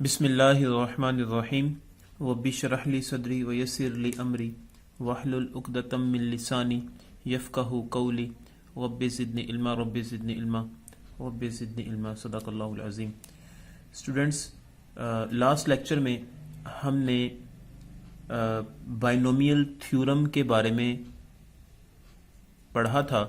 बिस्मिल्लाहिर्रहमानिर्रहीम वबिशरह ली सदरी वयस्सिर ली अमरी वहलुल उक़दतम मिन लिसानी यफ़क़हू क़ौली रब्बि ज़िदनी इल्मा सदक़ल्लाहुल अज़ीम। स्टूडेंट्स, लास्ट लेक्चर में हमने बाइनोमियल थ्योरम के बारे में पढ़ा था।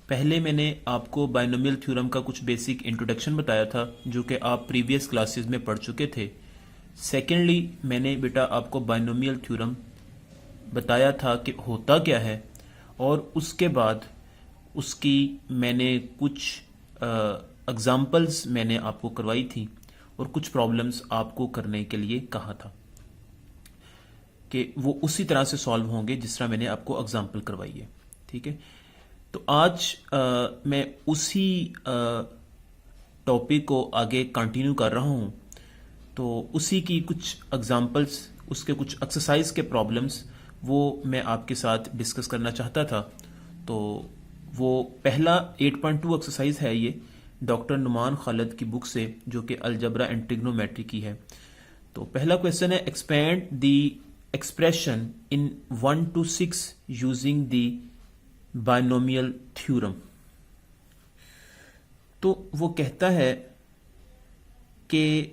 पहले मैंने आपको बाइनोमियल थ्योरम का कुछ बेसिक इंट्रोडक्शन बताया था जो कि आप प्रीवियस क्लासेस में पढ़ चुके थे। सेकेंडली मैंने बेटा आपको बाइनोमियल थ्योरम बताया था कि होता क्या है, और उसके बाद उसकी मैंने कुछ एग्जाम्पल्स मैंने आपको करवाई थी और कुछ प्रॉब्लम्स आपको करने के लिए कहा था कि वो उसी तरह से सॉल्व होंगे जिस तरह मैंने आपको एग्जाम्पल करवाई है। ठीक है, तो आज मैं उसी टॉपिक को आगे कंटिन्यू कर रहा हूँ। तो उसी की कुछ एग्जांपल्स, उसके कुछ एक्सरसाइज के प्रॉब्लम्स वो मैं आपके साथ डिस्कस करना चाहता था। तो वो पहला 8.2 एक्सरसाइज है, ये डॉक्टर नुमान खालिद की बुक से, जो कि अलजबरा एंड ट्रिग्नोमेट्री की है। तो पहला क्वेश्चन है, expand the expression in 1 to 6 using the binomial theorem. तो वो कहता है कि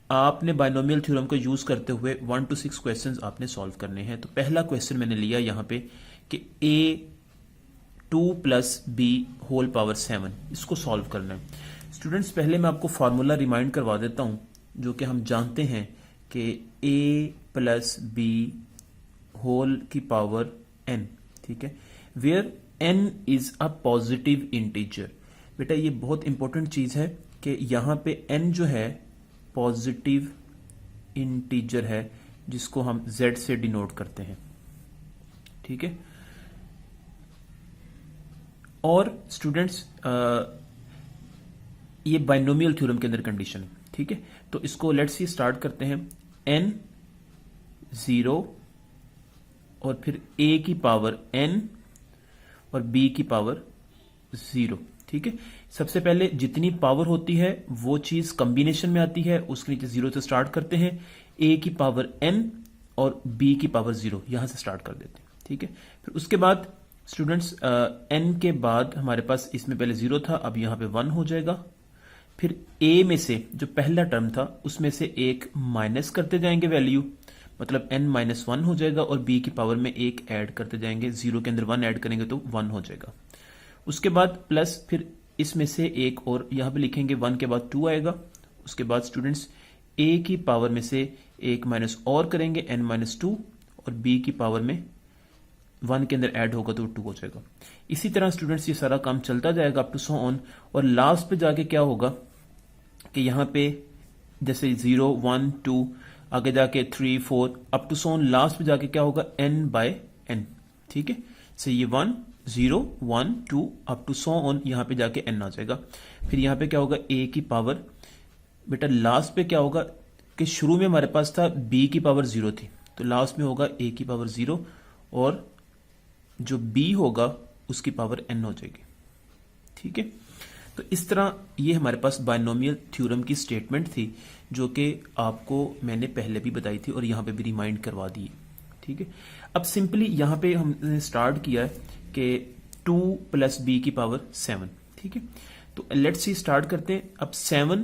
आपने बाइनोमियल थ्योरम को यूज करते हुए 1 to 6 क्वेश्चंस आपने सॉल्व करने हैं। तो पहला क्वेश्चन मैंने लिया यहां पे कि a2 + b होल पावर 7, इसको सॉल्व करना है। स्टूडेंट्स, पहले मैं आपको फॉर्मूला रिमाइंड करवा देता हूं जो कि हम जानते हैं कि a + b होल की पावर n, ठीक है, where n is a positive integer. बेटा ये बहुत इंपॉर्टेंट चीज है कि यहां पे n जो है पॉजिटिव इंटीजर है, जिसको हम z से डिनोट करते हैं। ठीक है, और स्टूडेंट्स ये बाइनोमियल थ्योरम के अंदर कंडीशन है। ठीक है, तो इसको लेट्स सी स्टार्ट करते हैं। n 0 और फिर a की पावर n और b की पावर 0। ठीक है, सबसे पहले जितनी पावर होती है वो चीज कॉम्बिनेशन में आती है, उसके नीचे 0 से स्टार्ट करते हैं। a की पावर n और b की पावर 0 यहां से स्टार्ट कर देते हैं। ठीक है, फिर उसके बाद स्टूडेंट्स n के बाद हमारे पास इसमें पहले 0 था, अब यहां पे 1 हो जाएगा। फिर a में से जो पहला टर्म था उसमें से एक माइनस करते जाएंगे वैल्यू, मतलब n - 1 हो जाएगा, और b की पावर में एक ऐड करते जाएंगे। 0 के अंदर 1 ऐड करेंगे तो 1 हो जाएगा। उसके बाद प्लस, फिर इसमें से एक और यहां पे लिखेंगे, 1 के बाद 2 आएगा। उसके बाद स्टूडेंट्स a की पावर में से एक माइनस और करेंगे, n - 2, और b की पावर में 1 के अंदर ऐड होगा तो 2 हो जाएगा। इसी तरह स्टूडेंट्स ये सारा काम चलता जाएगा अप टू सो ऑन, और लास्ट पे जाके क्या होगा कि यहां पे जैसे 0 1 2 आगे जाके 3 4 up to so on, last पे जाके क्या होगा n/n। ठीक है, से ये 1 0 1 2 अप टू सो ऑन, यहां पे जाके n आ जाएगा। फिर यहां पे क्या होगा a की पावर, बेटा लास्ट पे क्या होगा कि शुरू में हमारे पास था b की पावर 0 थी, तो लास्ट में होगा a की पावर 0, और जो b होगा उसकी पावर n हो जाएगी। ठीक है, तो इस तरह ये हमारे पास बाइनोमियल थ्योरम की स्टेटमेंट थी जो कि आपको मैंने पहले भी बताई थी और यहां पे भी रिमाइंड करवा दी है। ठीक है, अब सिंपली यहां पे हमने स्टार्ट किया है कि 2 + b की पावर 7। ठीक है, तो लेट्स सी स्टार्ट करते हैं। अब 7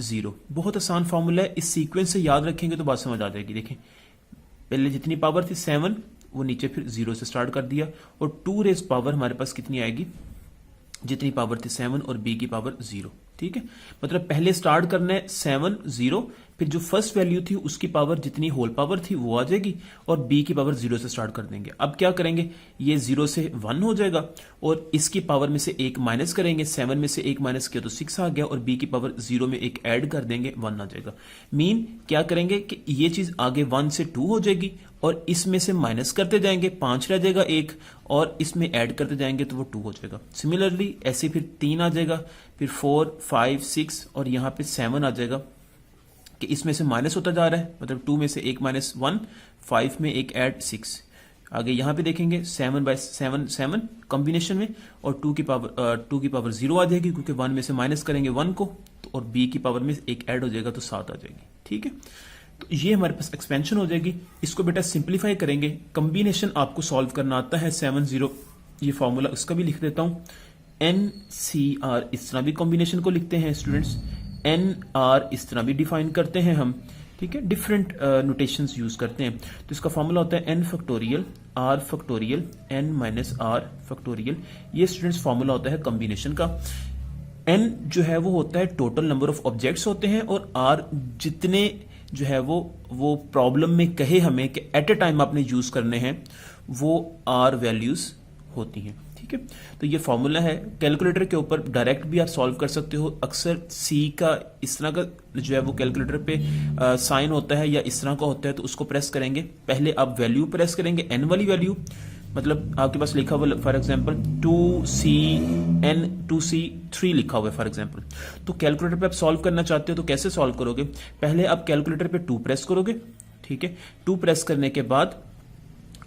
0, बहुत आसान फॉर्मूला है, इस सीक्वेंस से याद रखेंगे तो बात समझ आ जाएगी। देखें, पहले जितनी पावर थी 7, वो नीचे फिर 0 से स्टार्ट कर दिया, और 2 रेज पावर हमारे पास कितनी आएगी, जितनी पावर थी 7 और b की पावर 0। ठीक है, मतलब पहले स्टार्ट करना है 7 0, फिर जो फर्स्ट वैल्यू थी उसकी पावर जितनी होल पावर थी वो आ जाएगी, और b की पावर 0 से स्टार्ट कर देंगे। अब क्या करेंगे, ये 0 से 1 हो जाएगा, और इसकी पावर में से एक माइनस करेंगे। 7 में से एक माइनस किया तो 6 आ गया, और b की पावर 0 में एक ऐड कर देंगे, 1 आ जाएगा। मीन क्या करेंगे कि ये चीज आगे 1 से 2 हो जाएगी, और इसमें से माइनस करते जाएंगे, 5 रह जाएगा एक, और इसमें ऐड करते जाएंगे तो वो 2 हो जाएगा। सिमिलरली ऐसे फिर 3 आ जाएगा, फिर 4 5 6, और यहां पे 7 आ जाएगा कि इसमें से माइनस होता जा रहा है, मतलब 2 में से एक -1, 5 में एक ऐड 6, आगे यहां पे देखेंगे 7/7 कॉम्बिनेशन में, और 2 की पावर 0 आ जाएगी, क्योंकि 1 में से माइनस करेंगे 1 को, तो और b की पावर में एक ऐड हो जाएगा तो 7 आ जाएगी। ठीक है, तो ये हमारे पास एक्सपेंशन हो जाएगी। इसको बेटा सिंप्लीफाई करेंगे, कॉम्बिनेशन आपको सॉल्व करना आता है 7-0, ये फॉर्मूला उसका भी लिख देता हूं। NCR इस तरह भी कॉम्बिनेशन को लिखते हैं स्टूडेंट्स, NR इस तरह भी डिफाइन करते हैं हम। ठीक है, डिफरेंट नोटेशंस यूज करते हैं। तो इसका फॉर्मूला होता है n factorial r factorial n minus r factorial. ये स्टूडेंट्स फॉर्मूला होता है कॉम्बिनेशन का। n जो है वो होता है टोटल नंबर ऑफ ऑब्जेक्ट्स होते हैं, और r जितने जो है वो प्रॉब्लम में कहे हमें कि एट ए टाइम आपने यूज करने हैं, वो r वैल्यूज होती हैं। ठीक है, तो ये फॉर्मूला है। कैलकुलेटर के ऊपर डायरेक्ट भी आप सॉल्व कर सकते हो। अक्सर सी का इस तरह का जो है वो कैलकुलेटर पे साइन होता है या इस तरह का होता है, तो उसको प्रेस करेंगे। पहले आप वैल्यू प्रेस करेंगे, एन वाली वैल्यू, मतलब आपके पास लिखा हुआ फॉर एग्जांपल 2C3 लिखा हुआ है फॉर एग्जांपल। तो कैलकुलेटर पे आप सॉल्व करना चाहते हो तो कैसे सॉल्व करोगे? पहले आप कैलकुलेटर पे 2 प्रेस करोगे। ठीक है, 2 प्रेस करने के बाद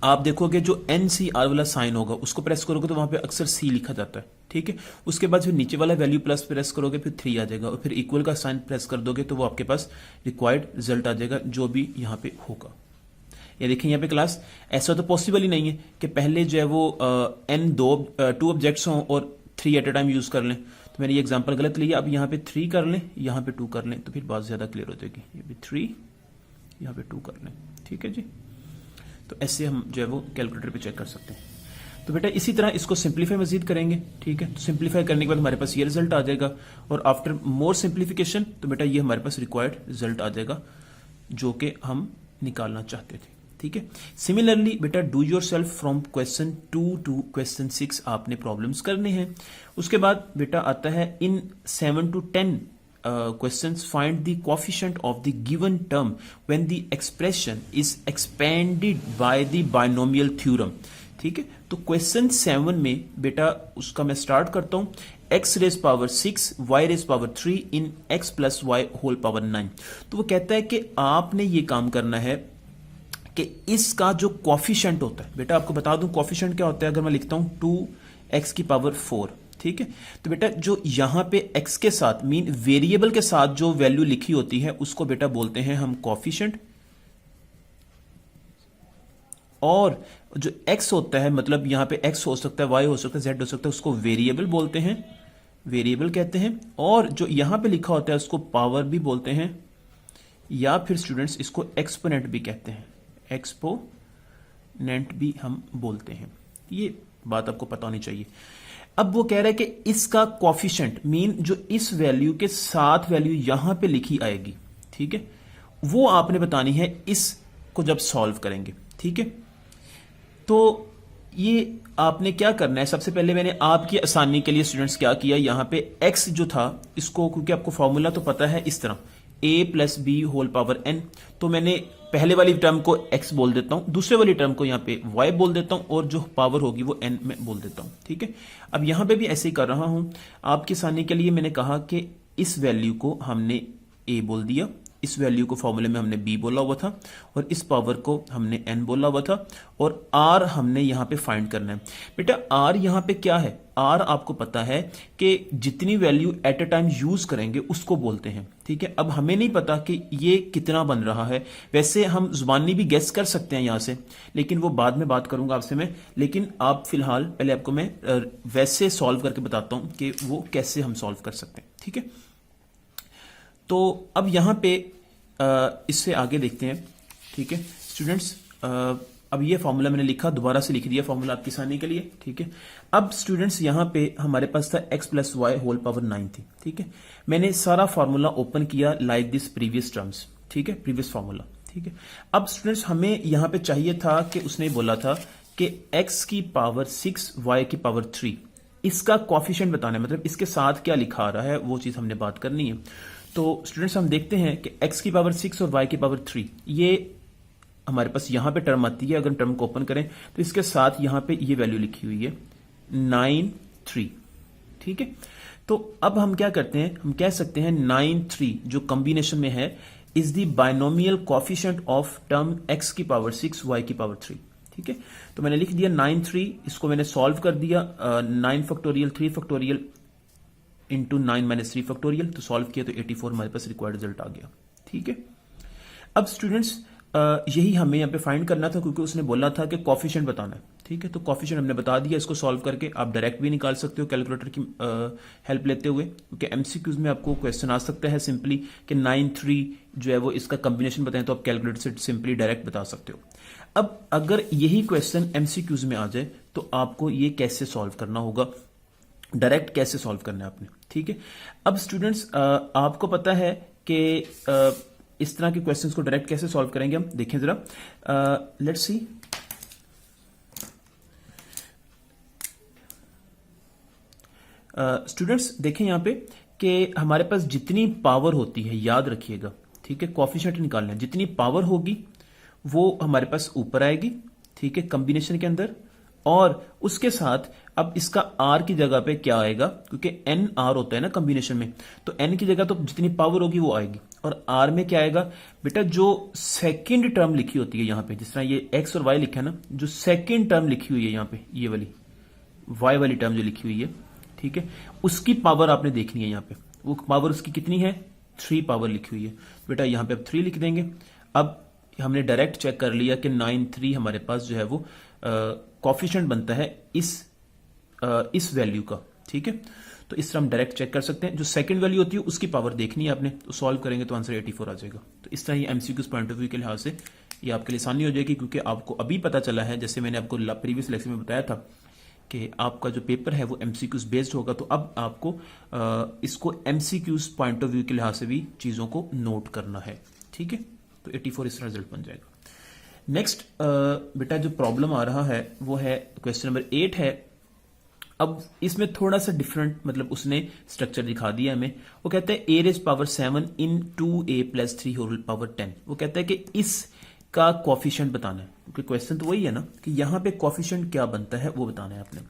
आप देखोगे जो NCR वाला साइन होगा उसको प्रेस करोगे तो वहां पे अक्सर C लिखा जाता है। ठीक है, उसके बाद फिर नीचे वाला वैल्यू प्लस प्रेस करोगे, फिर 3 आ जाएगा, और फिर इक्वल का साइन प्रेस कर दोगे तो वो आपके पास रिक्वायर्ड रिजल्ट आ जाएगा जो भी यहाँ पे होगा। ये देखिए यहाँ पे क्लास, ऐसा तो पॉसिबल ही नहीं है कि पहले जो है वो टू ऑब्जेक्ट्स हों और 3 एट ए टाइम यूज कर लें। तो मैंने ये एग्जांपल गलत लिया। अब यहाँ पे 3 कर लें, यहाँ पे 2 कर लें, तो फिर बात ज्यादा क्लियर हो जाएगी। ये भी 3, यहाँ पे 2 कर लें। ठीक है जी, तो ऐसे हम जो है वो कैलकुलेटर पे चेक कर सकते हैं। तो बेटा इसी तरह इसको सिंप्लीफाई मजीद करेंगे। ठीक है, तो सिंप्लीफाई करने के बाद हमारे पास ये रिजल्ट आ जाएगा, और आफ्टर मोर सिंप्लीफिकेशन तो बेटा ये हमारे पास रिक्वायर्ड रिजल्ट आ जाएगा जो कि हम निकालना चाहते थे। ठीक है, सिमिलरली बेटा do yourself from question 2 to question 6 आपने प्रॉब्लम्स करने हैं। उसके बाद बेटा आता है इन 7 to 10 questions find the coefficient of the given term when the expression is expanded by the binomial theorem। ठीक है, तो क्वेश्चन 7 में बेटा उसका मैं स्टार्ट करता हूं। x raise power 6 y raise power 3 in x plus y whole power 9। तो वो कहता है कि आपने ये काम करना है कि इसका जो कॉफिशेंट होता है, बेटा आपको बता दूं कॉफिशेंट क्या होता है। अगर मैं लिखता हूं 2x की पावर 4, ठीक है, तो बेटा जो यहां पे x के साथ मीन वेरिएबल के साथ जो वैल्यू लिखी होती है उसको बेटा बोलते हैं हम कॉफिशेंट, और जो x होता है मतलब यहां पे x हो सकता है, y हो सकता है, z हो सकता है, उसको वेरिएबल बोलते हैं, वेरिएबल कहते हैं। और जो यहां पे लिखा होता है उसको पावर भी बोलते हैं, या फिर स्टूडेंट्स इसको एक्सपोनेंट भी कहते हैं, एक्सपोनेंट भी हम बोलते हैं। ये बात आपको पता होनी चाहिए। अब वो कह रहा है कि इसका कॉफिशेंट मीन जो इस वैल्यू के साथ वैल्यू यहां पे लिखी आएगी, ठीक है, वो आपने बतानी है इसको जब सॉल्व करेंगे। ठीक है, तो ये आपने क्या करना है, सबसे पहले मैंने आपकी आसानी के लिए स्टूडेंट्स क्या किया, यहां पे x जो था इसको, क्योंकि आपको फॉर्मूला तो पता है इस तरह a plus B whole power n, तो मैंने पहले वाली टर्म को x बोल देता हूं, दूसरे वाली टर्म को यहां पे y बोल देता हूं, और जो पावर होगी वो n में बोल देता हूं। ठीक है, अब यहां पे भी ऐसे ही कर रहा हूं आपकी आसानी के लिए। मैंने कहा कि इस वैल्यू को हमने a बोल दिया, इस वैल्यू को फॉर्मूले में हमने b बोला हुआ था, और इस पावर को हमने n बोला हुआ था, और r हमने यहां पे फाइंड करना है। बेटा r यहां पे क्या है, r आपको पता है कि जितनी value at a time use करेंगे उसको बोलते हैं। ठीक है, अब हमें नहीं पता कि ये कितना बन रहा है, वैसे हम जुबानी भी गेस कर सकते हैं यहां से, लेकिन वो बाद में बात करूंगा आपसे मैं। लेकिन आप फिलहाल पहले आपको मैं वैसे सॉल्व करके बताता हूं कि वो कैसे हम सॉल्व कर सकते हैं। ठीक है, तो अब यहां पे इससे आगे देखते हैं। ठीक है स्टूडेंट्स, अब ये फॉर्मूला मैंने लिखा, दोबारा से लिख दिया फॉर्मूला आपकी आसानी के लिए। ठीक है, अब स्टूडेंट्स यहां पे हमारे पास था x plus y whole power 9 थी। ठीक है, मैंने सारा फॉर्मूला ओपन किया लाइक दिस प्रीवियस टर्म्स। ठीक है, प्रीवियस फॉर्मूला। ठीक है, अब स्टूडेंट्स हमें यहां पे चाहिए था कि उसने बोला था कि x की पावर 6 y की पावर 3 इसका कॉफिशिएंट बताना है, मतलब इसके साथ क्या लिखा आ रहा है वो चीज हमने बात करनी है। तो स्टूडेंट्स हम देखते हैं कि x की पावर 6 और y की पावर 3 ये हमारे पास यहां पे टर्म आती है। अगर टर्म को ओपन करें तो इसके साथ यहां पे ये वैल्यू लिखी हुई है 9 3। ठीक है, तो अब हम क्या करते हैं, हम कह सकते हैं 9 3 जो कॉम्बिनेशन में है is the binomial coefficient of term x की पावर 6 y की पावर 3। ठीक है, तो मैंने लिख दिया 9 3, इसको मैंने सॉल्व कर दिया 9 factorial 3 factorial into 9 minus 3 factorial, तो सॉल्व किया तो 84 हमारे पास रिक्वायर्ड रिजल्ट आ गया। ठीक है, अब स्टूडेंट्स यही हमें यहाँ पे फाइंड करना था, क्योंकि उसने बोला था कि कॉफिशिएंट बताना है। ठीक है, तो कॉफिशिएंट हमने बता दिया। इसको सॉल्व करके आप डायरेक्ट भी निकाल सकते हो कैलकुलेटर की हेल्प लेते हुए, क्योंकि एमसीक्यूज में आपको क्वेश्चन आ सकता है सिंपली कि 9 3 जो है वो इसका कॉम्बिनेशन बताएं, तो आप कैलकुलेटर से सिंपली डायरेक्ट बता सकते हो। अब अगर यही क्वेश्चन एमसीक्यूज में आ जाए तो आपको ये कैसे सॉल्व करना होगा, डायरेक्ट कैसे सॉल्व करना है आपने। ठीक है, अब स्टूडेंट्स आपको पता है कि इस तरह के क्वेश्चंस को डायरेक्ट कैसे सॉल्व करेंगे हम, देखें जरा। लेट्स सी, स्टूडेंट्स देखें यहां पे कि हमारे पास जितनी पावर होती है, याद रखिएगा, ठीक है, कोएफिशिएंट निकालना है, जितनी पावर होगी वो हमारे पास ऊपर आएगी। ठीक है, कॉम्बिनेशन के अंदर, और उसके साथ अब इसका आर की जगह पे क्या आएगा, क्योंकि एन आर होता है ना कॉम्बिनेशन में, तो एन की जगह तो जितनी पावर होगी वो आएगी, और आर में क्या आएगा बेटा, जो सेकंड टर्म लिखी होती है यहां पे, जिस तरह ये एक्स और वाई लिखा है ना, जो सेकंड टर्म लिखी हुई है यहां पे, ये वाली वाई वाली टर्म जो लिखी हुई है, ठीक है, उसकी पावर आपने देखनी है यहां पे। वो पावर उसकी कितनी है, 3 पावर लिखी हुई है बेटा, यहां पे अब 3 लिख देंगे। अब हमने डायरेक्ट चेक कर लिया कि 9 3 हमारे पास जो है वो कोएफिशिएंट बनता है इस वैल्यू का। ठीक है, तो इस तरह हम डायरेक्ट चेक कर सकते हैं। जो सेकंड वैल्यू होती है उसकी पावर देखनी है आपने, तो सॉल्व करेंगे तो आंसर 84 आ जाएगा। तो इस तरह ये एमसीक्यूज पॉइंट ऑफ व्यू के लिहाज से ये आपके लिए आसानी हो जाएगी, क्योंकि आपको अभी पता चला है, जैसे मैंने आपको प्रीवियस लेक्चर में बताया था कि आपका जो पेपर है वो एमसीक्यूज बेस्ड होगा, तो अब आपको इसको एमसीक्यूज पॉइंट ऑफ व्यू के लिहाज से भी चीजों को नोट करना है। ठीक है, तो 84 इस तरह रिजल्ट बन जाएगा। नेक्स्ट बेटा जो प्रॉब्लम आ रहा है वो है क्वेश्चन नंबर 8 है। अब इसमें थोड़ा सा डिफरेंट, मतलब उसने स्ट्रक्चर दिखा दिया हमें। वो कहता है a raise power 7 in 2a plus 3 whole power 10। वो कहता है कि इसका कोएफिशिएंट बताना है, क्योंकि क्वेश्चन तो वही है ना कि यहां पे कोएफिशिएंट क्या बनता है वो बताना है आपने।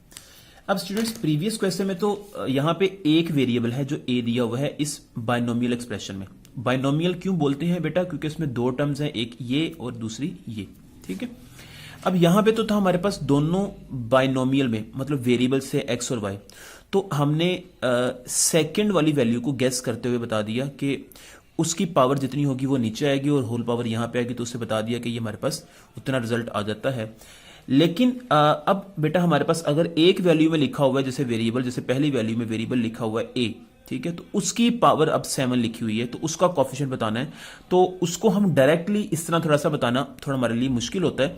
अब स्टूडेंट्स प्रीवियस क्वेश्चन में तो यहां पे एक वेरिएबल है जो a दिया हुआ है इस बाइनोमियल एक्सप्रेशन में। बाइनोमियल क्यों बोलते हैं बेटा, क्योंकि इसमें 2 टर्म्स हैं, एक ये और दूसरी ये। ठीक है, अब यहां पे तो था हमारे पास दोनों बाइनोमियल में, मतलब वेरिएबल से x और y, तो हमने सेकंड वाली वैल्यू को गेस करते हुए बता दिया कि उसकी पावर जितनी होगी वो नीचे आएगी और होल पावर यहां पे आएगी, तो उससे बता दिया कि ये हमारे पास उतना रिजल्ट आ जाता है। लेकिन अब बेटा हमारे पास अगर एक वैल्यू में लिखा हुआ है जैसे वेरिएबल, जैसे पहली वैल्यू में वेरिएबल लिखा हुआ है a, ठीक है, तो उसकी पावर अब 7 लिखी हुई है, तो उसका कोएफिशिएंट बताना है। तो उसको हम डायरेक्टली इस तरह थोड़ा सा बताना थोड़ा हमारे लिए मुश्किल होता है,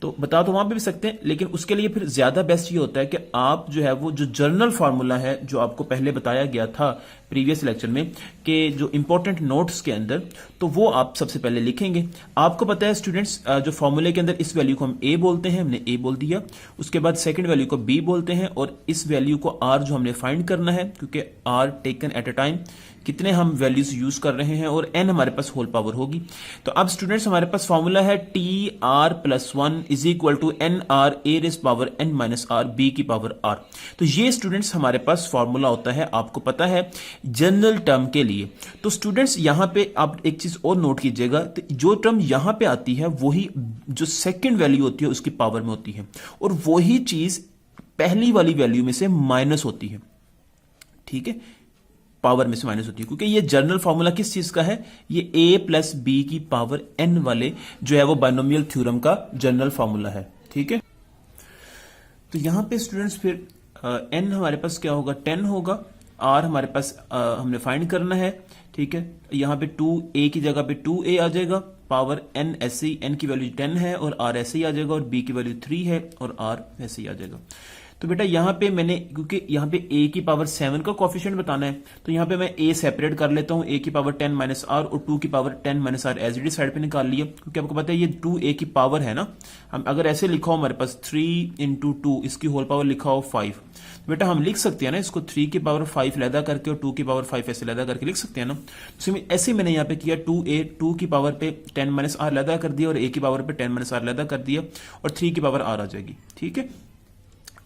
तो बता तो वहां पे भी सकते हैं, लेकिन उसके लिए फिर ज्यादा बेस्ट ये होता है कि आप जो है वो जो जर्नल फार्मूला है जो आपको पहले बताया गया था प्रीवियस लेक्चर में कि जो इंपॉर्टेंट नोट्स के अंदर, तो वो आप सबसे पहले लिखेंगे। आपको पता है स्टूडेंट्स, जो फॉर्मूले के अंदर इस वैल्यू को हम a बोलते हैं, हमने a बोल दिया, उसके बाद सेकंड वैल्यू को b बोलते हैं, और इस वैल्यू को r जो हमने फाइंड करना है, क्योंकि r taken at a time, कितने हम वैल्यूज यूज कर रहे हैं, और n हमारे पास होल पावर होगी। तो अब स्टूडेंट्स हमारे पास फॉर्मूला है tr+1 is equal to nr a raise power n minus r b की पावर r। तो ये स्टूडेंट्स हमारे पास फॉर्मूला होता है, आपको पता है, जनरल टर्म के लिए। तो स्टूडेंट्स यहां पे आप एक चीज और नोट कीजिएगा, तो जो टर्म यहां पे आती है वही जो सेकंड वैल्यू होती है उसकी पावर में होती है, और वही चीज पहली वाली वैल्यू में से माइनस होती है। ठीक है, पावर में से माइनस होती है, क्योंकि ये जनरल फॉर्मूला किस चीज का है, ये a प्लस बी की पावर n वाले जो है वो बाइनोमियल थ्योरम का जनरल फॉर्मूला है। ठीक है, तो यहां पे स्टूडेंट्स फिर n हमारे पास क्या होगा, 10 होगा, r हमारे पास हमने फाइंड करना है। ठीक है, यहां पे 2a की जगह पे 2a आ जाएगा, पावर n ऐसे ही, n की वैल्यू 10 है और r ऐसे ही आ जाएगा, और b की वैल्यू 3 है और r ऐसे ही आ जाएगा। तो बेटा यहां पे मैंने, क्योंकि यहां पे a की पावर 7 का कोएफिशिएंट बताना है, तो यहां पे मैं a सेपरेट कर लेता हूं, a की पावर 10 माइनस r और 2 की power 10 minus r as it is side पे निकाल लिया, क्योंकि आपको पता है ये 2a की पावर है ना। हम अगर ऐसे लिखा हो हमारे पास 3 इंटू 2, इसकी होल पावर लिखा हो 5, तो बेटा हम लिख सकते हैं ना इसको 3 की पावर 5 लैदा करके और 2 की पावर 5 ऐसे लैदा करके लिख सकते हैं ना। तो ऐसे मैंने यहाँ पे किया, 2 की पावर पे 10 माइनस r लैदा कर दिया और a की पावर पे 10 माइनस r लैदा कर दिया, और 3 की पावर r आ जाएगी। ठीक है,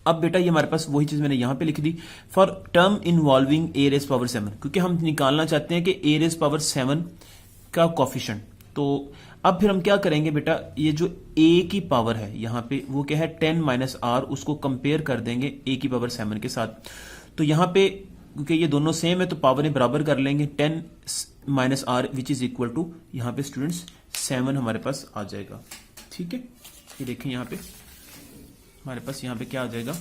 अब बेटा ये हमारे पास वही चीज मैंने यहां पे लिख दी, for term involving a raise power 7, क्योंकि हम निकालना चाहते हैं कि a रेज़ पावर 7 का कोएफिशिएंट। तो अब फिर हम क्या करेंगे बेटा, ये जो a की पावर है यहां पे वो क्या है 10 माइनस r, उसको कंपेयर कर देंगे a की पावर 7 के साथ। तो यहां पे क्योंकि ये दोनों सेम है तो पावर बराबर कर लेंगे, 10 minus r which is equal to, यहाँ पे स्टूडेंट्स 7 हमारे पास आ जाएगा। ठीक है, ये देखें यहाँ पे हमारे पास यहाँ पे क्या आ जाएगा,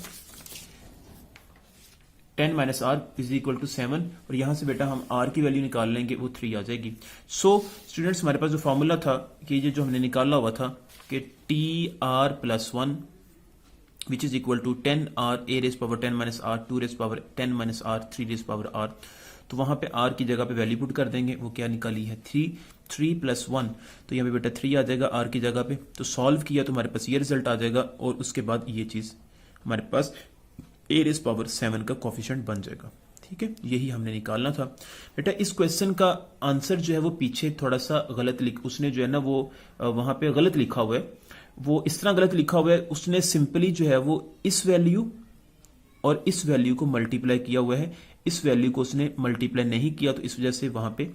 10 minus r is equal to 7, और यहां से बेटा हम आर की वैल्यू निकाल लेंगे, वो 3 आ जाएगी। सो स्टूडेंट्स हमारे पास जो फॉर्मूला था कि ये जो हमने निकाला हुआ था कि T r plus 1 which is equal to 10 r a raise power 10 minus r 2 raise power 10 minus r 3 raise power r, तो वहां पे आर की जगह पे वैल्यू पुट कर देंगे, वो क्या निकाली है 3 प्लस 1, तो यहाँ पे बेटा 3 आ जाएगा आर की जगह पे। तो सॉल्व किया तो हमारे पास ये रिजल्ट आ जाएगा, और उसके बाद ये चीज हमारे पास ए रेस पावर 7 का कोफिशिएंट बन जाएगा। ठीक है, यही हमने निकालना था बेटा। इस क्वेश्चन का आंसर जो है वो पीछे थोड़ा सा गलत उसने जो है ना वो वहां पे गलत लिखा हुआ है, वो इस तरह गलत लिखा हुआ है, उसने सिंपली जो है वो इस वैल्यू और इस वैल्यू को मल्टीप्लाई किया हुआ है, इस वैल्यू को उसने मल्टीप्लाई नहीं किया, तो इस वजह से वहां पे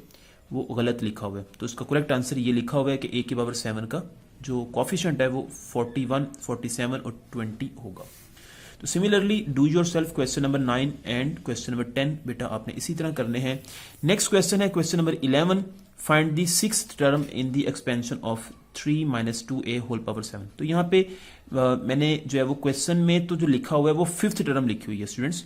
वो गलत लिखा हुआ है। तो इसका करेक्ट आंसर ये लिखा हुआ है कि ए की पावर 7 का जो कोफिशिएंट है वो 41, 47 और 20 होगा। तो similarly do yourself question number 9 and question number 10 बेटा आपने इसी तरह करने हैं। नेक्स्ट क्वेश्चन है question number 11, find the 6th term in the expansion of 3 minus 2a whole power 7। तो यहाँ पे मैंने जो है वो क्वेश्चन में तो जो लिखा हुआ है वो 5th टर्म लिखी हुई है स्टूडेंट्स,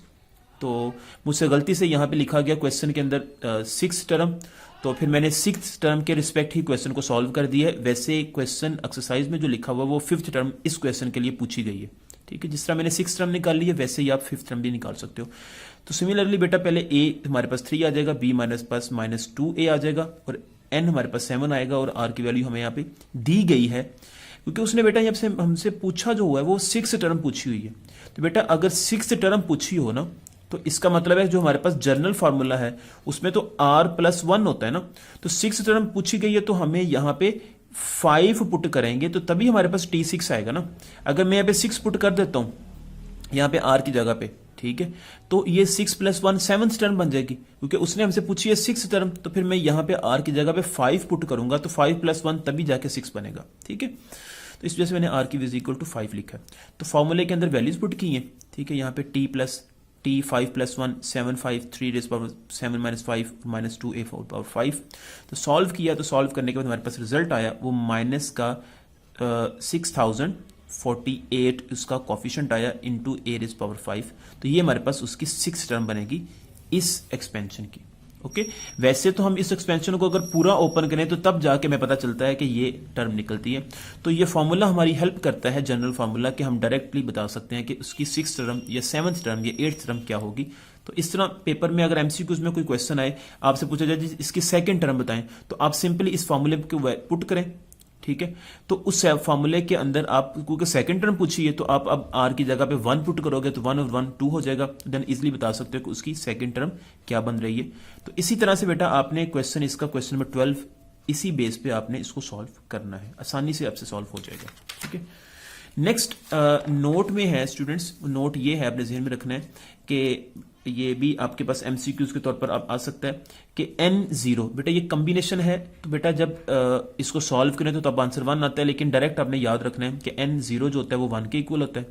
तो मुझसे गलती से यहाँ पे लिखा गया क्वेश्चन के अंदर 6th टर्म, तो फिर मैंने 6th टर्म के रिस्पेक्ट ही क्वेश्चन को सॉल्व कर दिया है। वैसे क्वेश्चन एक्सरसाइज में जो लिखा हुआ है वो 5th टर्म इस क्वेश्चन के लिए पूछी गई है। ठीक है, जिस तरह मैंने 6th टर्म निकाल ली है वैसे ही आप 5th टर्म भी निकाल सकते हो। तो सिमिलरली बेटा पहले a हमारे पास 3 आ जाएगा, b माइनस पास माइनस 2a आ जाएगा, और n हमारे पास 7 आएगा, और r की वैल्यू हमें यहाँ पे दी गई है क्योंकि उसने बेटा यहाँ से हमसे पूछा जो हुआ है वो 6th टर्म पूछी हुई है। तो बेटा अगर 6th टर्म पूछी हो ना तो इसका मतलब है जो हमारे पास जनरल फार्मूला है उसमें तो r प्लस 1 होता है ना, तो 6th टर्म पूछी गई है तो हमें यहाँ पे 5 पुट करेंगे तो तभी हमारे पास T6 आएगा ना। अगर मैं यहाँ पे 6 पुट कर देता हूं यहाँ पे r की जगह पे, ठीक है, तो ये 6 प्लस 1 7th टर्म बन जाएगी, क्योंकि उसने हमसे पूछी है 6th टर्म, तो फिर मैं यहाँ पे r की जगह पे 5 पुट करूंगा तो 5 प्लस 1 तभी जाके 6 बनेगा। ठीक है, तो इस वजह से मैंने r की इज इक्वल टू 5 लिखा है। तो फॉर्मूले के अंदर वैल्यूज पुट की हैं। ठीक है, यहाँ पे t plus t 5 plus 1 7 5 3 raise power 7 minus 5 minus 2a power 5। तो सॉल्व किया, तो सॉल्व करने के बाद हमारे पास रिजल्ट आया वो माइनस का 6048 उसका कोफिशिएंट आया इनटू a रेज पावर 5। तो ये हमारे पास उसकी 6th टर्म बनेगी इस एक्सपेंशन की। ओके, वैसे तो हम इस एक्सपेंशन को अगर पूरा ओपन करें तो तब जाके हमें पता चलता है कि ये टर्म निकलती है। तो ये फॉर्मूला हमारी हेल्प करता है, जनरल फार्मूला, कि हम डायरेक्टली बता सकते हैं कि उसकी 6th टर्म या 7th टर्म या 8th टर्म क्या होगी। तो इस तरह पेपर में अगर एमसीक्यूज में कोई क्वेश्चन आए, आपसे पूछा जाए इसकी 2nd टर्म बताएं, तो आप सिंपली इस फॉर्मूले को पुट करें। ठीक है, तो उस फॉर्मूले के अंदर आप क्योंकि 2nd टर्म पूछी है तो आप अब r की जगह पे 1 पुट करोगे तो 1 और 1 2 हो जाएगा, देन इजीली बता सकते हो कि उसकी 2nd टर्म क्या बन रही है। तो इसी तरह से बेटा आपने क्वेश्चन इसका क्वेश्चन नंबर 12 इसी बेस पे आपने इसको सॉल्व करना है, आसानी से आपसे सॉल्व हो जाएगा। ठीक है, नेक्स्ट नोट में है स्टूडेंट्स, नोट ये है अपने जहन में रखना है कि ये भी आपके पास एमसीक्यूज के तौर पर आप आ सकता है कि n0 बेटा ये कॉम्बिनेशन है, तो बेटा जब इसको सॉल्व करें तो तब आंसर 1 आता है, लेकिन डायरेक्ट आपने याद रखना है कि n0 जो होता है वो 1 के इक्वल होता है,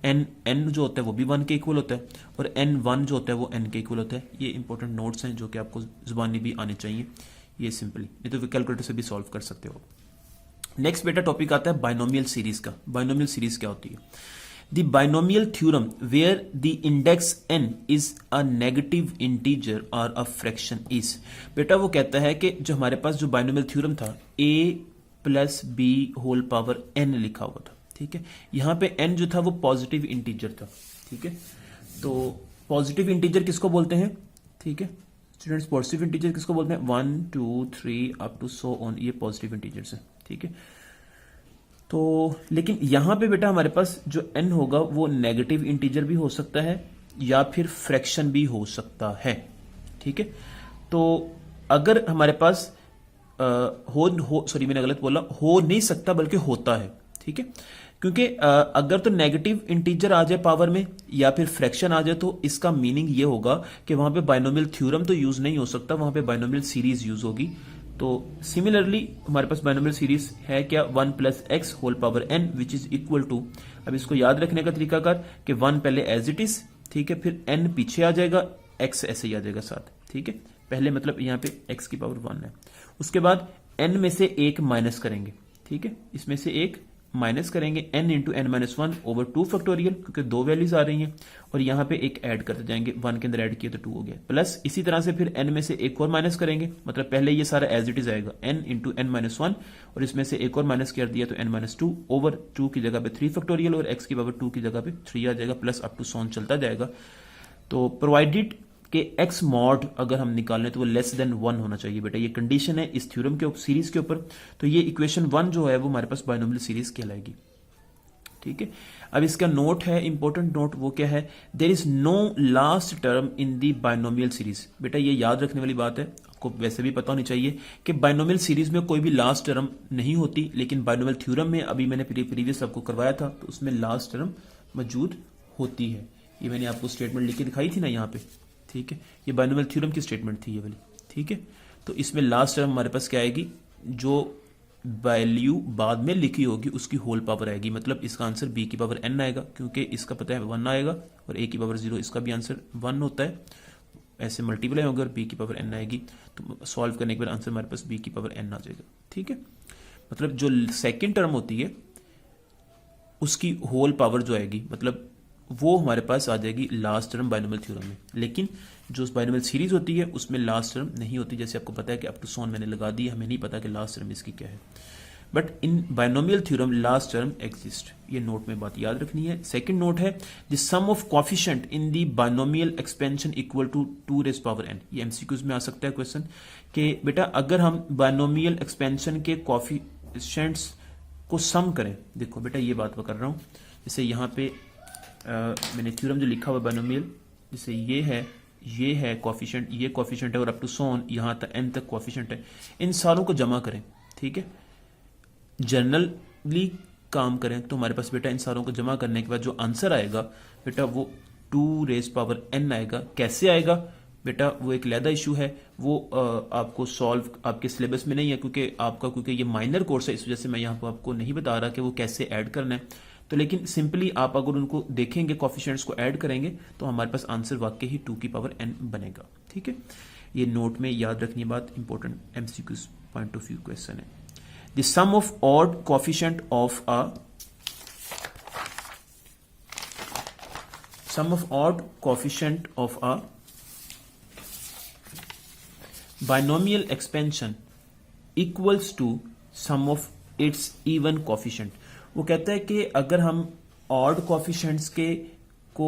n जो होता है वो भी 1 के इक्वल होता है, और n1 जो होता है वो n के इक्वल होता है। ये इंपॉर्टेंट नोट्स हैं जो कि आपको जुबानी भी आने चाहिए, ये सिंपली, नहीं तो कैलकुलेटर से भी सॉल्व कर सकते हो। नेक्स्ट बेटा टॉपिक आता है बाइनोमियल सीरीज का। बाइनोमियल सीरीज क्या होती है? The binomial theorem where the index n is a negative integer or a fraction is, बेटा वो कहता है कि जो हमारे पास जो बाइनोमियल थ्योरम था a plus B whole power n लिखा हुआ था। ठीक है, यहाँ पे n जो था वो पॉजिटिव इंटीजर था। ठीक है, तो पॉजिटिव इंटीजर किसको बोलते हैं? ठीक है स्टूडेंट्स, पॉजिटिव इंटीजर किसको बोलते हैं? 1 2 3 अप टू सो ऑन, ये पॉजिटिव इंटीजर्स है। ठीक है, तो लेकिन यहां पे बेटा हमारे पास जो n होगा वो नेगेटिव इंटीजर भी हो सकता है या फिर फ्रैक्शन भी हो सकता है। ठीक है, तो अगर हमारे पास सॉरी मैंने गलत बोला, हो नहीं सकता बल्कि होता है। ठीक है, क्योंकि अगर तो नेगेटिव इंटीजर आ जाए पावर में या फिर फ्रैक्शन आ जाए तो इसका मीनिंग ये होगा कि वहां पे बाइनोमियल थ्योरम तो यूज नहीं हो सकता, वहां पे बाइनोमियल सीरीज यूज होगी। तो सिमिलरली हमारे पास बाइनोमियल सीरीज है क्या? 1 plus x whole power n which is equal to, अब इसको याद रखने का तरीकाकार कि 1 पहले एज इट इज, ठीक है, फिर n पीछे आ जाएगा, x ऐसे ही आ जाएगा साथ, ठीक है। पहले मतलब यहाँ पे x की पावर 1 है, उसके बाद n में से एक माइनस करेंगे, ठीक है, इसमें से एक माइनस करेंगे, n into n minus 1 over 2 factorial, क्योंकि दो वैल्यूज आ रही हैं, और यहाँ पे एक ऐड करते जाएंगे, 1 के अंदर ऐड किया तो 2 हो गया, प्लस इसी तरह से फिर n में से एक और माइनस करेंगे, मतलब पहले ये सारा एज इट इज आएगा n इंटू एन माइनस 1, और इसमें से एक और माइनस कर दिया तो n माइनस 2 ओवर 2 की जगह पे 3 फैक्टोरियल और x की पावर 2 की जगह पे 3 आ जाएगा, प्लस अप टू सॉन चलता जाएगा। तो प्रोवाइडेड कि x मॉड अगर हम निकालें तो वो लेस देन 1 होना चाहिए बेटा, ये कंडीशन है इस थ्योरम के सीरीज के ऊपर। तो ये इक्वेशन 1 जो है वो हमारे पास बायनोमियल सीरीज कहलाएगी, ठीक है। अब इसका नोट है, इंपॉर्टेंट नोट, वो क्या है, there is no last term in the binomial series. बेटा ये याद रखने वाली बात है, आपको वैसे भी पता होनी चाहिए कि बायनोमियल सीरीज में कोई भी लास्ट टर्म नहीं होती, लेकिन बायनोमियल थ्योरम में अभी मैंने प्रीवियस आपको करवाया था तो उसमें लास्ट टर्म मौजूद होती है। ये मैंने आपको स्टेटमेंट लिख के दिखाई थी ना यहाँ पे, ठीक है, ये बायनोमियल थ्योरम की स्टेटमेंट थी ये वाली, ठीक है। तो इसमें लास्ट टर्म हमारे पास क्या आएगी, जो वैल्यू बाद में लिखी होगी उसकी होल पावर आएगी, मतलब इसका आंसर b की पावर n आएगा, क्योंकि इसका पता है 1 आएगा और a की पावर 0, इसका भी आंसर 1 होता है, ऐसे मल्टीप्लाई होगा और b की पावर n आएगी, तो सॉल्व करने के बाद आंसर हमारे पास b की पावर n आ जाएगा, ठीक है। मतलब जो सेकेंड टर्म होती है उसकी होल पावर जो आएगी, मतलब वो हमारे पास आ जाएगी लास्ट टर्म बायनोमियल थ्योरम में, लेकिन जो बायनोमियल सीरीज होती है उसमें लास्ट टर्म नहीं होती, जैसे आपको पता है कि अप टू सॉन मैंने लगा दी, हमें नहीं पता कि लास्ट टर्म इसकी क्या है, but in binomial theorem last term exist, ये नोट में बात याद रखनी है। सेकंड नोट है the sum of coefficient in the binomial expansion equal to 2 raise power n। ये एमसीक्यूज में आ सकता है क्वेश्चन कि बेटा अगर हम बायनोमियल एक्सपेंशन के कोएफिशिएंट्स को सम करें, देखो बेटा ये बात मैं कर रहा हूं, जैसे यहाँ पे मैंने थ्योरम जो लिखा हुआ बायनोमियल, जैसे ये है कोएफिशिएंट, ये कोएफिशिएंट है और अप टू सॉन यहाँ तक n तक कोएफिशिएंट है, इन सारों को जमा करें, ठीक है, जनरली काम करें तो हमारे पास बेटा इन सारों को जमा करने के बाद जो आंसर आएगा बेटा वो 2 रेज़ पावर n आएगा। कैसे आएगा बेटा, वो एक अलग इशू है, वो आपको सॉल्व आपके सिलेबस में नहीं है, क्योंकि ये माइनर कोर्स है, इस वजह से मैं यहाँ पर आपको नहीं बता रहा कि वो कैसे ऐड करना है। तो लेकिन सिंपली आप अगर उनको देखेंगे, कोएफिशिएंट्स को ऐड करेंगे तो हमारे पास आंसर वाकई ही 2 की पावर n बनेगा, ठीक है। ये नोट में याद रखनी बात, important MCQs point of view question है। The sum of odd coefficient of a binomial expansion equals to sum of its even coefficient. वो कहता है कि अगर हम ऑड कोएफिशिएंट्स को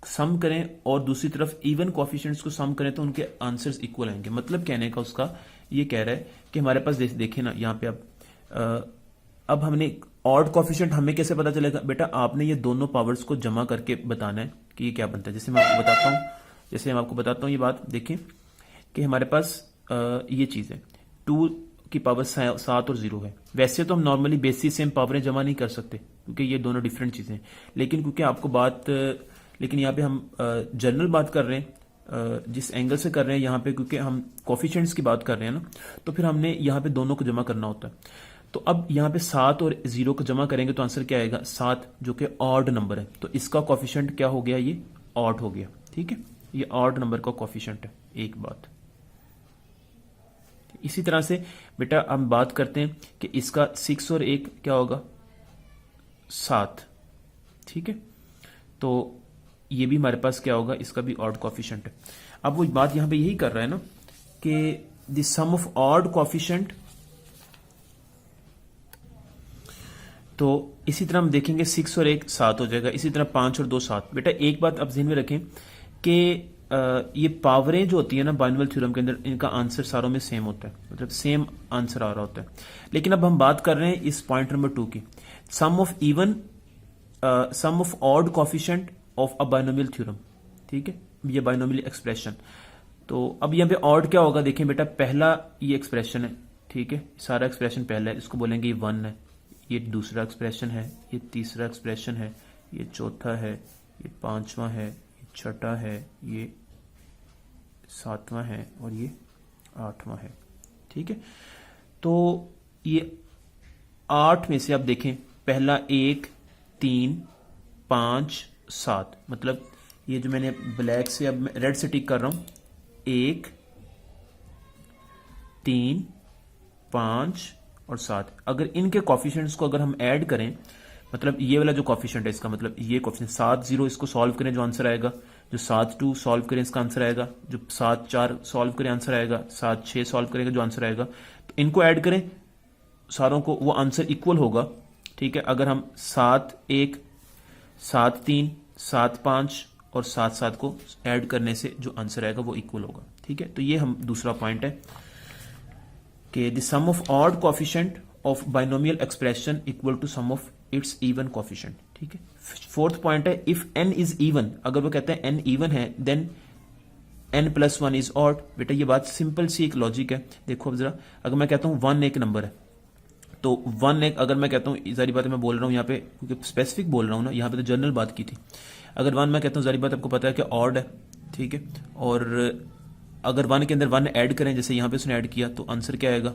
सम करें और दूसरी तरफ इवन कोएफिशिएंट्स को सम करें तो उनके आंसर्स इक्वल आएंगे। मतलब कहने का उसका ये कह रहा है कि हमारे पास देखें ना यहाँ पे अब हमने ऑड कोएफिशिएंट हमें कैसे पता चलेगा बेटा, आपने ये दोनों पावर्स को जमा करके बताना है कि ये क्या बनता है। जैसे मैं आपको बताता हूँ ये बात, देखें कि हमारे पास ये चीज है 2 की पावर 7 और 0 है। वैसे तो हम नॉर्मली बेसिस सेम पावरें जमा नहीं कर सकते क्योंकि ये दोनों डिफरेंट चीजें हैं, लेकिन क्योंकि लेकिन यहाँ पे हम जनरल बात कर रहे हैं, जिस एंगल से कर रहे हैं यहाँ पे, क्योंकि हम कोएफिशिएंट्स की बात कर रहे हैं ना, तो फिर हमने यहाँ पे दोनों को जमा करना होता है। तो अब यहाँ पे 7 और 0 को जमा करेंगे तो आंसर क्या आएगा, 7, जो कि ऑड नंबर है, तो इसका कोएफिशिएंट क्या हो गया, ये ऑड हो गया, ठीक है, ये ऑड नंबर का कोएफिशिएंट है। एक बात इसी तरह से बेटा हम बात करते हैं कि इसका 6 और 1 क्या होगा, 7, ठीक है, तो ये भी हमारे पास क्या होगा, इसका भी ऑड कोएफिशिएंट है। अब वो बात यहां पे यही कर रहा है ना कि the sum of odd coefficient, तो इसी तरह हम देखेंगे 6 और 1 7 हो जाएगा, इसी तरह 5 और 2 7। बेटा एक बात आप ध्यान में रखें कि ये पावरें जो होती है ना बायनोमियल थ्योरम के अंदर, इनका आंसर सारों में सेम होता है, मतलब सेम आंसर आ रहा होता है। लेकिन अब हम बात कर रहे हैं इस पॉइंट नंबर 2 की, sum of odd coefficient of a binomial theorem, ठीक है, ये बायनोमियल एक्सप्रेशन। तो अब यहाँ पे ऑड क्या होगा, देखें बेटा पहला ये एक्सप्रेशन है, ठीक है, सारा एक्सप्रेशन पहला है, इसको बोलेंगे ये 1 है, ये दूसरा एक्सप्रेशन है, ये तीसरा एक्सप्रेशन है, ये चौथा है, ये पांचवा है, ये छठा है, ये 7वां है और ये 8वां है, ठीक है। तो ये 8 में से आप देखें पहला 1 3 5 7, मतलब ये जो मैंने ब्लैक से अब मैं रेड से टिक कर रहा हूं, 1, 3, 5 और 7, अगर इनके कॉफिशिएंट्स को अगर हम ऐड करें, मतलब ये वाला जो कॉफिशिएंट है इसका मतलब ये कॉफिशिएंट 7 0 इसको सॉल्व करें जो आंसर आएगा, जो 7 2 सॉल्व करें इसका आंसर आएगा, जो 7 4 सॉल्व करें आंसर आएगा, 7 6 सॉल्व करेंगे जो आंसर आएगा, तो इनको ऐड करें सारों को, वो आंसर इक्वल होगा। ठीक है, अगर हम 7 1 7 3 7 5 और 7 7 को ऐड करने से जो आंसर आएगा वो इक्वल होगा। ठीक है, तो ये हम दूसरा पॉइंट है कि the sum of odd coefficient of binomial expression equal to sum of its even coefficient. ठीक है, फोर्थ पॉइंट है इफ n इज इवन, अगर वो कहते हैं n इवन है देन n+1 इज ऑड। बेटा ये बात सिंपल सी एक लॉजिक है, देखो अब जरा, अगर मैं कहता हूं 1 एक नंबर है तो 1 एक, अगर मैं कहता हूं, सारी बातें मैं बोल रहा हूं यहाँ पे क्योंकि स्पेसिफिक बोल रहा हूं ना, यहाँ पे तो जनरल बात की थी। अगर 1 मैं कहता हूं, सारी बात आपको पता है कि ऑड है। ठीक है, और अगर 1 के अंदर 1 ऐड करें, जैसे यहाँ पे उसने ऐड किया, तो आंसर क्या आएगा,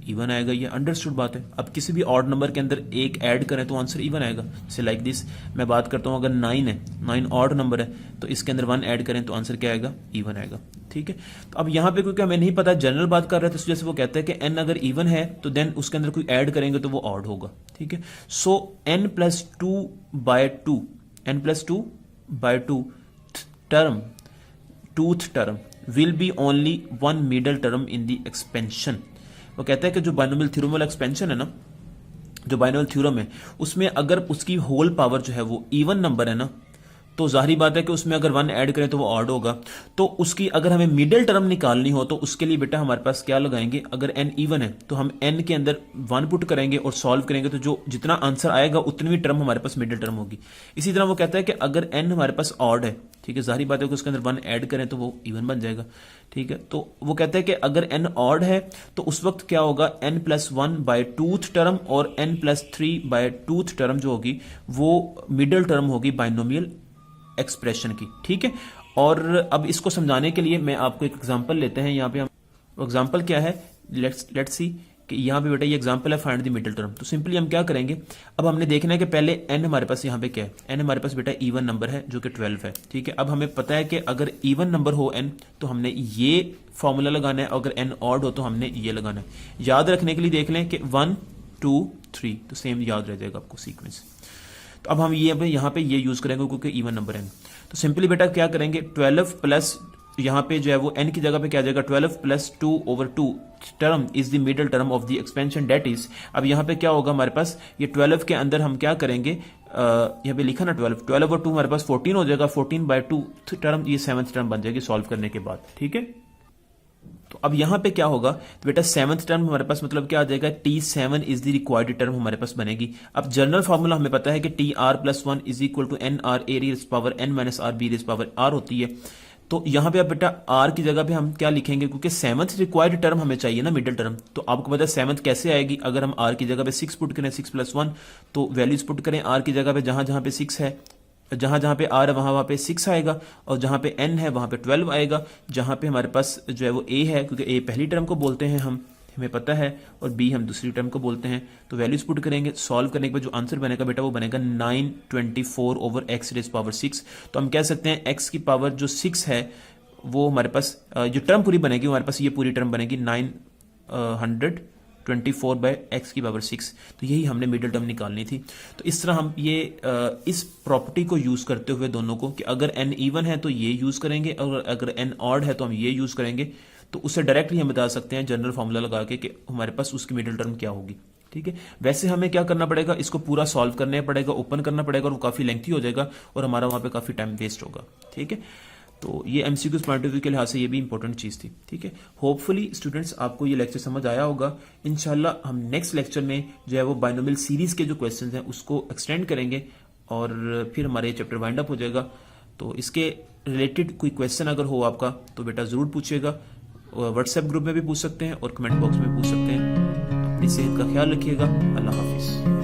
इवन आएगा। ये अंडरस्टूड बात है। अब किसी भी ऑड नंबर के अंदर एक ऐड करें तो आंसर इवन आएगा। जैसे लाइक दिस मैं बात करता हूं, अगर 9 है, 9 ऑड नंबर है, तो इसके अंदर 1 ऐड करें तो आंसर क्या आएगा, इवन आएगा। ठीक है, तो अब यहाँ पे क्योंकि हमें नहीं पता, जनरल बात कर रहे थे, इस वजह से वो कहते हैं कि n अगर इवन है तो देन उसके अंदर कोई ऐड करेंगे तो वो ऑड होगा। ठीक है, सो n+2/2 n+2/2 term, tooth term will be only one middle term in the expansion. वो कहता है कि जो बाइनोमियल थ्योरम वाला एक्सपेंशन है ना, जो बाइनोमियल थ्योरम है, उसमें अगर उसकी होल पावर जो है वो इवन नंबर है ना, तो जाहिर बात है कि उसमें अगर 1 ऐड करें तो वो ऑड होगा। तो उसकी अगर हमें मिडिल टर्म निकालनी हो तो उसके लिए बेटा हमारे पास क्या लगाएंगे, अगर n इवन है तो हम n के अंदर 1 पुट करेंगे और सॉल्व करेंगे, तो जो जितना आंसर आएगा उतनी भी टर्म हमारे पास मिडिल टर्म होगी। इसी तरह वो कहता है कि अगर n हमारे पास ऑड है, ठीक है, जाहिर बात है कि उसके अंदर 1 ऐड करें तो वो इवन बन जाएगा। ठीक है, तो वो कहते हैं कि अगर n ऑड है तो उस वक्त क्या होगा, n+1/2 टर्म और n+3/2 टर्म जो होगी वो मिडिल टर्म होगी बाइनोमियल एक्सप्रेशन की। ठीक है, और अब इसको समझाने के लिए मैं आपको एक एग्जांपल लेते हैं। यहाँ पे हम एग्जांपल क्या है, लेट्स सी कि यहाँ पे बेटा ये एग्जांपल है फाइंड द मिडिल टर्म। तो सिंपली हम क्या करेंगे, अब हमने देखना है कि पहले n हमारे पास यहाँ पे क्या है, n हमारे पास बेटा इवन नंबर है जो कि 12 है। ठीक है, अब हमें पता है कि अगर इवन नंबर हो n तो हमने ये फॉर्मूला लगाना है, अगर n ऑड हो तो हमने ये लगाना है। याद रखने के लिए देख लें कि 1 2 3, तो सेम याद रह जाएगा आपको सीक्वेंस। तो अब हम ये यहाँ पे ये यूज करेंगे क्योंकि इवन नंबर है। तो सिंपली बेटा क्या करेंगे, 12 प्लस यहाँ पे जो है वो n की जगह पे क्या आ जाएगा, 12 + 2/2 term is the middle term of the expansion, that is. अब यहाँ पे क्या होगा हमारे पास, ये 12 के अंदर हम क्या करेंगे, यहाँ पे लिखा ना 12 और 2 हमारे पास 14 हो जाएगा, 14/2 टर्म, ये 7th टर्म बन जाएगी सॉल्व करने के बाद। ठीक है, तो अब यहां पे क्या होगा, तो बेटा 7th टर्म हमारे पास मतलब क्या आ जाएगा, T7 is the required term हमारे पास बनेगी। अब जनरल फार्मूला हमें पता है कि TR+1 = NRA⁻R होती है। तो यहां पे अब बेटा R की जगह पे हम क्या लिखेंगे, क्योंकि 7th रिक्वायर्ड टर्म हमें चाहिए ना मिडिल टर्म। तो आपको पता है 7th कैसे आएगी, अगर हम R की जगह पे 6 पुट करें, 6+1, तो वैल्यूज पुट करें R की जगह पे, जहां जहां पे 6 है, जहां जहां पे R है वहां पे 6 आएगा, और जहां पे N है वहां पे 12 आएगा। जहां पे हमारे पास जो है वो A है, क्योंकि A पहली टर्म को बोलते हैं हमें पता है, और B हम दूसरी टर्म को बोलते हैं। तो वैल्यूज पुट करेंगे, सॉल्व करने के बाद जो आंसर बनेगा बेटा वो बनेगा 924/x�6। तो हम कह सकते हैं x की पावर जो 6 है वो हमारे पास जो टर्म पूरी बनेगी हमारे पास ये पूरी टर्म बनेगी 924/x�6। तो यही हमने मिडिल टर्म निकालनी थी। तो इस तरह हम ये इस प्रॉपर्टी को यूज करते हुए दोनों को, कि अगर n इवन है तो ये यूज करेंगे, और अगर n ऑड है तो हम ये यूज करेंगे। तो उससे डायरेक्टली हम बता सकते हैं जनरल फॉर्मूला लगा के कि हमारे पास उसकी मिडिल टर्म क्या होगी। ठीक है, वैसे हमें क्या करना पड़ेगा, इसको पूरा सॉल्व करना पड़ेगा, ओपन करना पड़ेगा, और वो काफी लेंथी हो जाएगा और हमारा वहां पे काफी टाइम वेस्ट होगा। ठीक है, तो ये एमसीक्यूज पॉइंट ऑफ व्यू के लिहाज से ये भी इंपॉर्टेंट चीज थी। ठीक है, होपफुली स्टूडेंट्स आपको ये लेक्चर समझ आया होगा। इंशाल्लाह हम नेक्स्ट लेक्चर में जो है वो बाइनोमियल सीरीज के जो क्वेश्चंस हैं उसको एक्सटेंड करेंगे, और फिर हमारे चैप्टर वाइंड अप हो जाएगा। तो इसके रिलेटेड कोई क्वेश्चन अगर हो आपका तो बेटा जरूर पूछिएगा, व्हाट्सएप ग्रुप में भी पूछ सकते हैं और कमेंट बॉक्स में पूछ सकते हैं। अपनी सेहत का ख्याल रखिएगा। अल्लाह हाफिज।